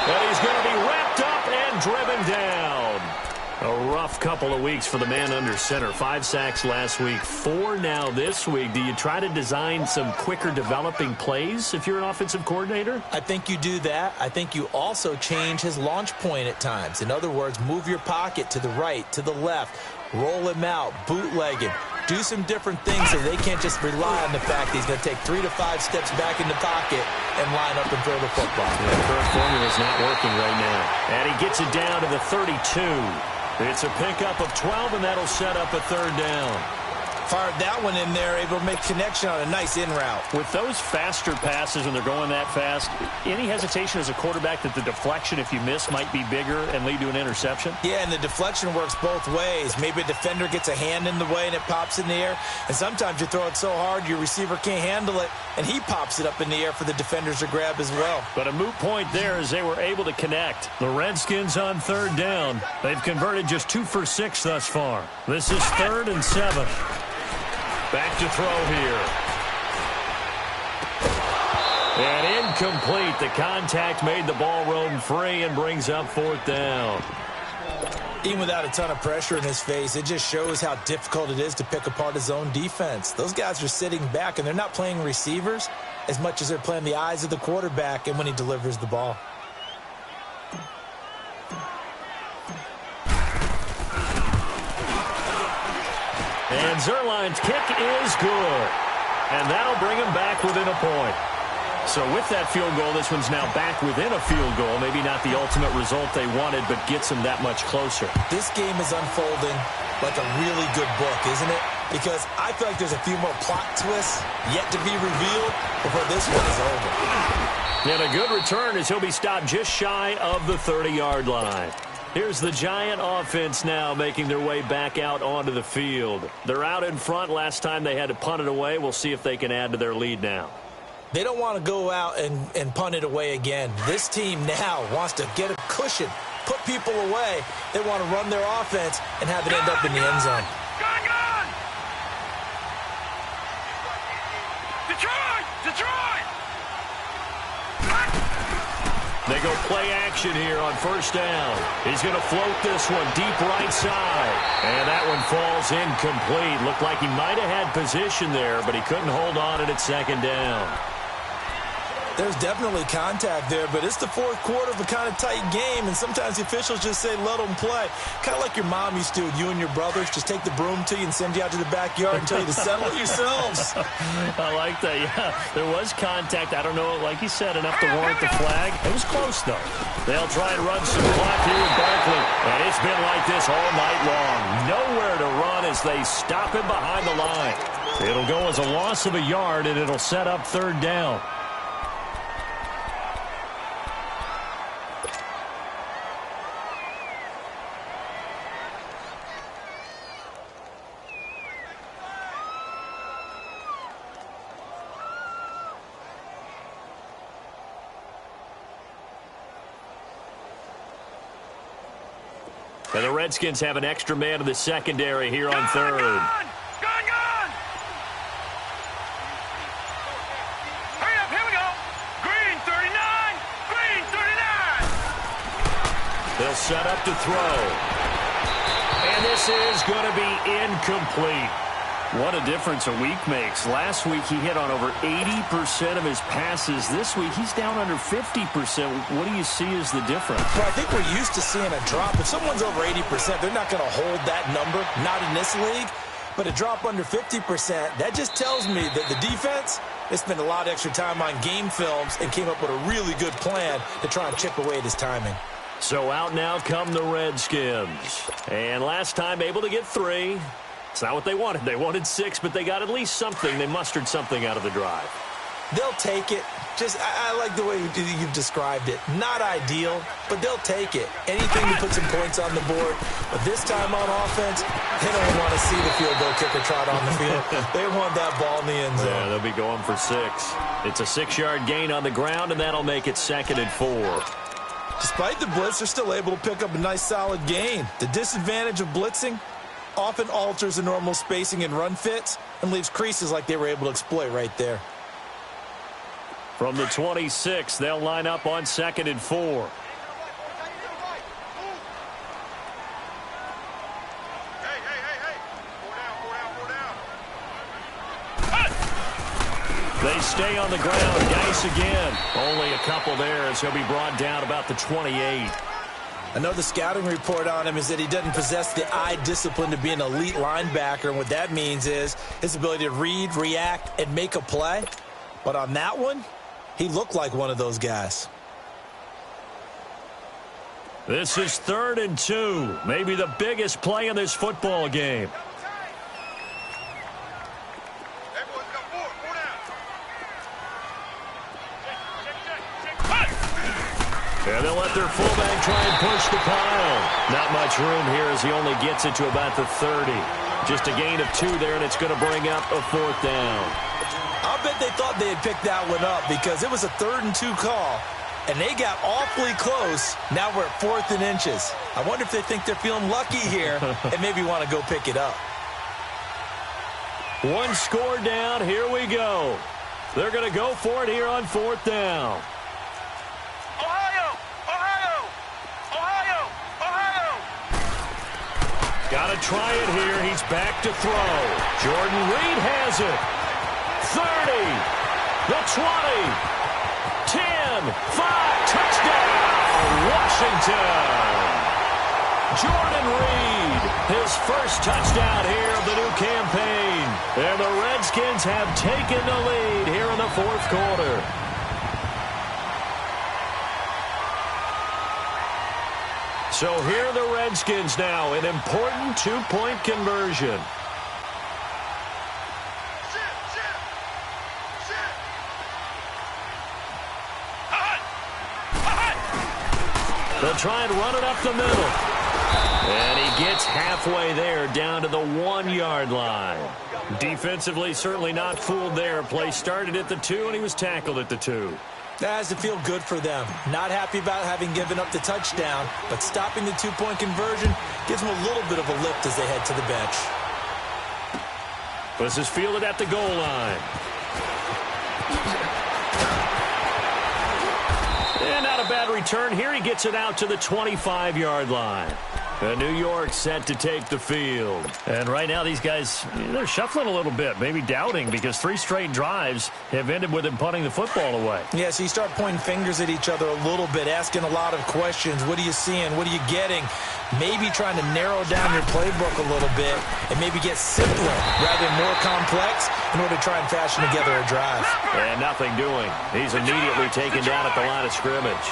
And he's going to be wrapped up and driven down. A rough couple of weeks for the man under center. 5 sacks last week, 4 now this week. Do you try to design some quicker developing plays if you're an offensive coordinator? I think you do that. I think you also change his launch point at times. In other words, move your pocket to the right, to the left, roll him out, bootleg him. Do some different things so they can't just rely on the fact that he's going to take 3 to 5 steps back in the pocket and line up and throw the football. Yeah, the current formula is not working right now. And he gets it down to the 32. It's a pickup of 12, and that'll set up a 3rd down. Fired that one in there, able to make connection on a nice in route. With those faster passes when they're going that fast, any hesitation as a quarterback that the deflection, if you miss, might be bigger and lead to an interception? Yeah, and the deflection works both ways. Maybe a defender gets a hand in the way and it pops in the air. And sometimes you throw it so hard your receiver can't handle it, and he pops it up in the air for the defenders to grab as well. But a moot point there as they were able to connect. The Redskins on 3rd down. They've converted just 2 for 6 thus far. This is 3rd and 7. Back to throw here. And incomplete. The contact made the ball roam free and brings up 4th down. Even without a ton of pressure in his face, it just shows how difficult it is to pick apart his own defense. Those guys are sitting back, and they're not playing receivers as much as they're playing the eyes of the quarterback and when he delivers the ball. And Zerline's kick is good. And that'll bring him back within a point. So with that field goal, this one's now back within a field goal. Maybe not the ultimate result they wanted, but gets them that much closer. This game is unfolding like a really good book, isn't it? Because I feel like there's a few more plot twists yet to be revealed before this one is over. And a good return as he'll be stopped just shy of the 30-yard line. Here's the Giant offense now making their way back out onto the field. They're out in front. Last time they had to punt it away. We'll see if they can add to their lead now. They don't want to go out and punt it away again. This team now wants to get a cushion, put people away. They want to run their offense and have it end up in the end zone. Detroit! They go play action here on 1st down. He's going to float this one deep right side. And that one falls incomplete. Looked like he might have had position there, but he couldn't hold on it at 2nd down. There's definitely contact there, but it's the 4th quarter of a kind of tight game, and sometimes the officials just say, let them play. Kind of like your mom used to with you and your brothers. Just take the broom to you and send you out to the backyard and tell you to settle it yourselves. I like that, yeah. There was contact. I don't know, like you said, enough to warrant the flag. It was close, though. They'll try and run some clock here with Barkley, and it's been like this all night long. Nowhere to run as they stop him behind the line. It'll go as a loss of a yard, and it'll set up 3rd down. And the Redskins have an extra man in the secondary here on 3rd. They'll set up to throw. And this is going to be incomplete. What a difference a week makes. Last week he hit on over 80% of his passes. This week he's down under 50%. What do you see as the difference? Well, I think we're used to seeing a drop. If someone's over 80%, they're not going to hold that number, not in this league. But a drop under 50%, that just tells me that the defense, they spent a lot of extra time on game films and came up with a really good plan to try and chip away at his timing. So out now come the Redskins. And last time able to get 3. It's not what they wanted. They wanted 6, but they got at least something. They mustered something out of the drive. They'll take it. I like the way you've described it. Not ideal, but they'll take it. Anything to put some points on the board. But this time on offense, they don't want to see the field goal kicker trot on the field. They want that ball in the end zone. Yeah, they'll be going for 6. It's a 6-yard gain on the ground, and that'll make it 2nd and 4. Despite the blitz, they're still able to pick up a nice, solid gain. The disadvantage of blitzing often alters the normal spacing and run fits and leaves creases like they were able to exploit right there. From the 26, they'll line up on 2nd and 4. They stay on the ground. Geis again. Only a couple there as he'll be brought down about the 28. I know the scouting report on him is that he doesn't possess the eye discipline to be an elite linebacker, and what that means is his ability to read, react, and make a play. But on that one, he looked like one of those guys. This is 3rd and 2. Maybe the biggest play in this football game. And they'll let their fullback try and push the pile. Not much room here as he only gets it to about the 30. Just a gain of 2 there, and it's going to bring up a 4th down. I'll bet they thought they had picked that one up because it was a 3rd and 2 call, and they got awfully close. Now we're at 4th and inches. I wonder if they think they're feeling lucky here and maybe want to go pick it up. 1 score down. Here we go. They're going to go for it here on 4th down. Got to try it here. He's back to throw. Jordan Reed has it. 30. The 20. 10. 5. Touchdown, Washington. Jordan Reed, his first touchdown here of the new campaign. And the Redskins have taken the lead here in the 4th quarter. So here are the Redskins now, an important 2-point conversion. They'll try and run it up the middle. And he gets halfway there, down to the 1-yard line. Defensively, certainly not fooled there. Play started at the 2, and he was tackled at the 2. That has to feel good for them. Not happy about having given up the touchdown, but stopping the 2-point conversion gives them a little bit of a lift as they head to the bench. This is fielded at the goal line. And not a bad return here. He gets it out to the 25-yard line. New York set to take the field. And right now these guys, they're shuffling a little bit, maybe doubting, because 3 straight drives have ended with them punting the football away. Yeah, so you start pointing fingers at each other a little bit, asking a lot of questions. What are you seeing? What are you getting? Maybe trying to narrow down your playbook a little bit and maybe get simpler rather than more complex in order to try and fashion together a drive. And nothing doing. He's immediately taken down at the line of scrimmage.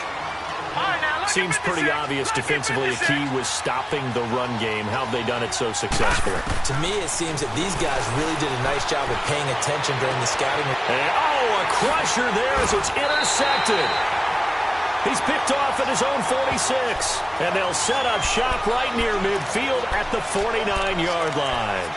Seems pretty obvious defensively a key was stopping the run game. How have they done it so successfully? To me, it seems that these guys really did a nice job of paying attention during the scouting. And, a crusher there as it's intercepted. He's picked off at his own 46. And they'll set up shop right near midfield at the 49-yard line.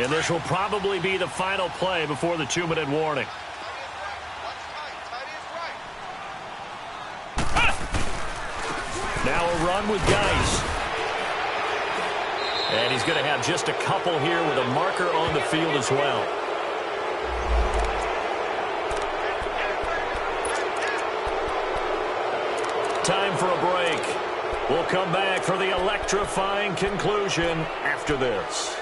And this will probably be the final play before the 2-minute warning. Now a run with Geis. And he's going to have just a couple here with a marker on the field as well. Time for a break. We'll come back for the electrifying conclusion after this.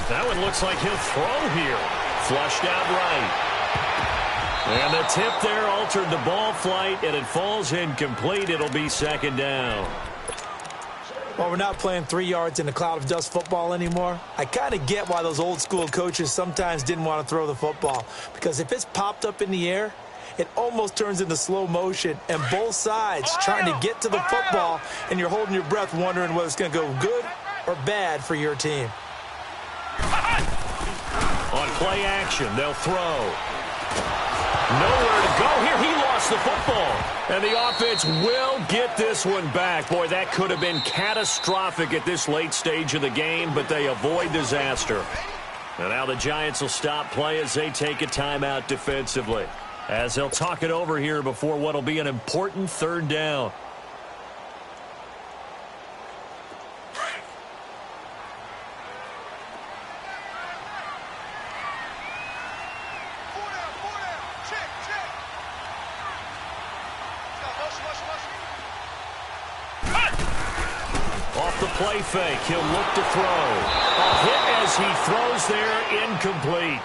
That one looks like he'll throw here. Flushed out right. And the tip there altered the ball flight, and it falls incomplete. It'll be second down. Well, we're not playing 3 yards in a cloud of dust football anymore. I kind of get why those old school coaches sometimes didn't want to throw the football. Because if it's popped up in the air, it almost turns into slow motion, and both sides trying to get to the football, and you're holding your breath wondering whether it's going to go good or bad for your team. On play action, they'll throw. Nowhere to go here. He lost the football. And the offense will get this one back. Boy, that could have been catastrophic at this late stage of the game, but they avoid disaster. And now the Giants will stop play as they take a timeout defensively, as they'll talk it over here before what will be an important third down. Off the play fake, he'll look to throw. A hit as he throws there, incomplete.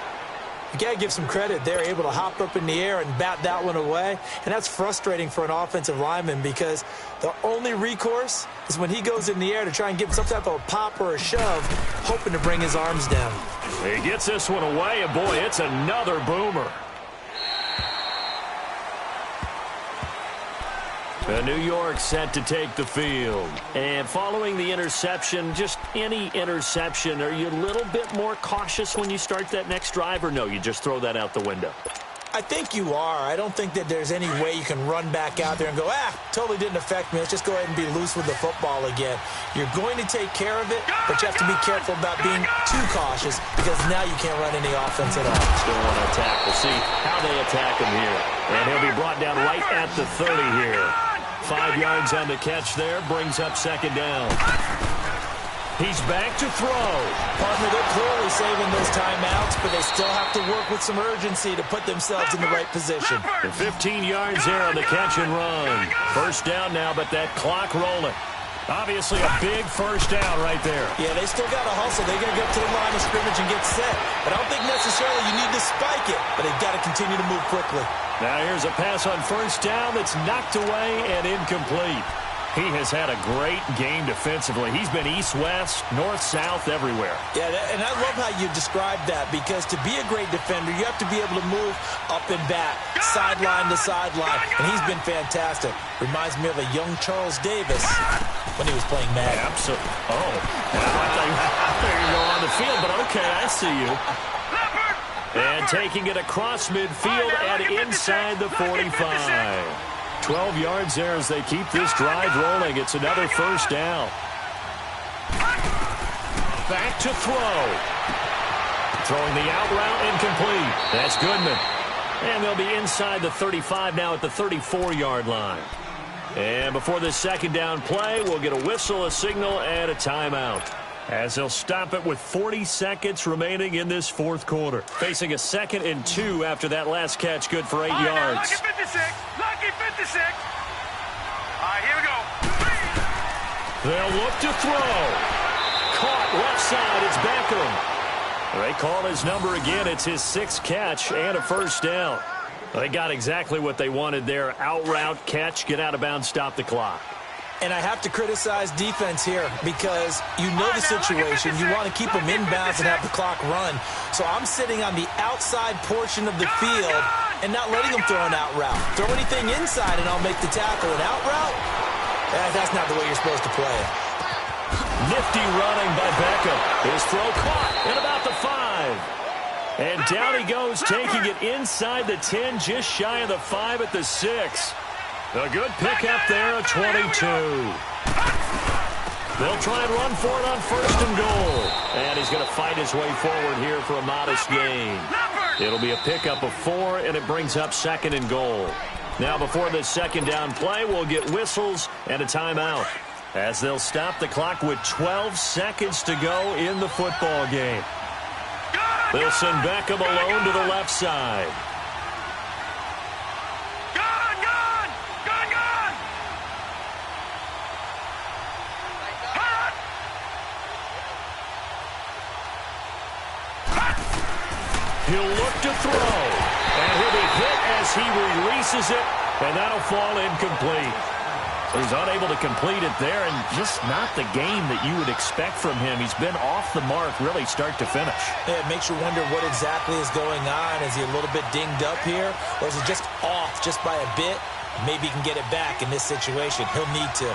You got to give some credit. They're able to hop up in the air and bat that one away. And that's frustrating for an offensive lineman because the only recourse is when he goes in the air to try and give some type of a pop or a shove, hoping to bring his arms down. He gets this one away, and boy, it's another boomer. New York set to take the field. And following the interception, just any interception, are you a little bit more cautious when you start that next drive, or no, you just throw that out the window? I think you are. I don't think that there's any way you can run back out there and go, totally didn't affect me. Let's just go ahead and be loose with the football again. You're going to take care of it, but you have to be careful about being too cautious because now you can't run any offense at all. Still want to attack. We'll see how they attack him here. And he'll be brought down right at the 30 here. 5 yards on the catch there, brings up second down. He's back to throw. Partner, they're clearly saving those timeouts, but they still have to work with some urgency to put themselves in the right position. And 15 yards there on the catch and run. First down now, but that clock rolling. Obviously a big first down right there. Yeah, they still got to hustle. They're going to go to the line of scrimmage and get set. But I don't think necessarily you need to spike it, but they've got to continue to move quickly. Now here's a pass on first down that's knocked away and incomplete. He has had a great game defensively. He's been east-west, north-south, everywhere. Yeah, and I love how you described that because to be a great defender, you have to be able to move up and back, sideline to sideline, and he's been fantastic. Reminds me of a young Charles Davis when he was playing Madden. Yeah, absolutely. Oh, I thought you go on the field, but okay, I see you. And taking it across midfield and inside the 45. 12 yards there as they keep this drive rolling. It's another first down. Back to throw. Throwing the out route incomplete. That's Goodman. And they'll be inside the 35 now at the 34-yard line. And before this second down play, we'll get a whistle, a signal, and a timeout, as they'll stop it with 40 seconds remaining in this fourth quarter. Facing a 2nd and 2 after that last catch, good for 8 yards. Lucky 56. Lucky 56. All right, here we go. They'll look to throw. Caught left side. It's Beckham. They call his number again. It's his 6th catch and a first down. They got exactly what they wanted there. Out route, catch, get out of bounds, stop the clock. And I have to criticize defense here because you know the situation. You want to keep them inbounds and have the clock run. So I'm sitting on the outside portion of the field and not letting them throw an out route. Throw anything inside and I'll make the tackle. An out route? That's not the way you're supposed to play it. Nifty running by Beckham. His throw caught at about the 5. And down he goes, taking it inside the 10, just shy of the 5 at the 6. A good pickup there, a 22. They'll try and run for it on 1st and goal. And he's going to fight his way forward here for a modest gain. It'll be a pickup of 4, and it brings up 2nd and goal. Now, before this 2nd down play, we'll get whistles and a timeout, as they'll stop the clock with 12 seconds to go in the football game. They'll send Beckham alone to the left side. He'll look to throw, and he'll be hit as he releases it, and that'll fall incomplete. He's unable to complete it there, and just not the game that you would expect from him. He's been off the mark really start to finish. Yeah, it makes you wonder what exactly is going on. Is he a little bit dinged up here, or is he just off just by a bit? Maybe he can get it back in this situation. He'll need to.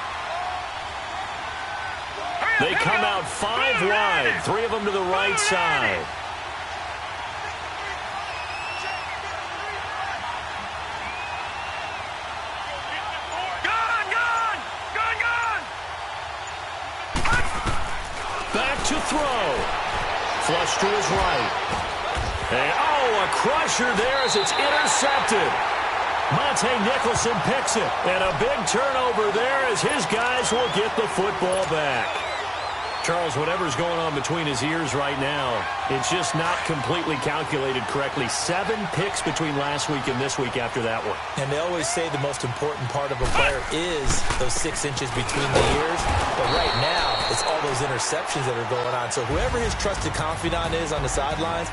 They come out 5 wide, 3 of them to the right side. To throw. Flush to his right. And, a crusher there as it's intercepted. Monte Nicholson picks it. And a big turnover there as his guys will get the football back. Charles, whatever's going on between his ears right now, it's just not completely calculated correctly. 7 picks between last week and this week after that one. And they always say the most important part of a player is those 6 inches between the ears. But right now, it's all those interceptions that are going on. So whoever his trusted confidant is on the sidelines,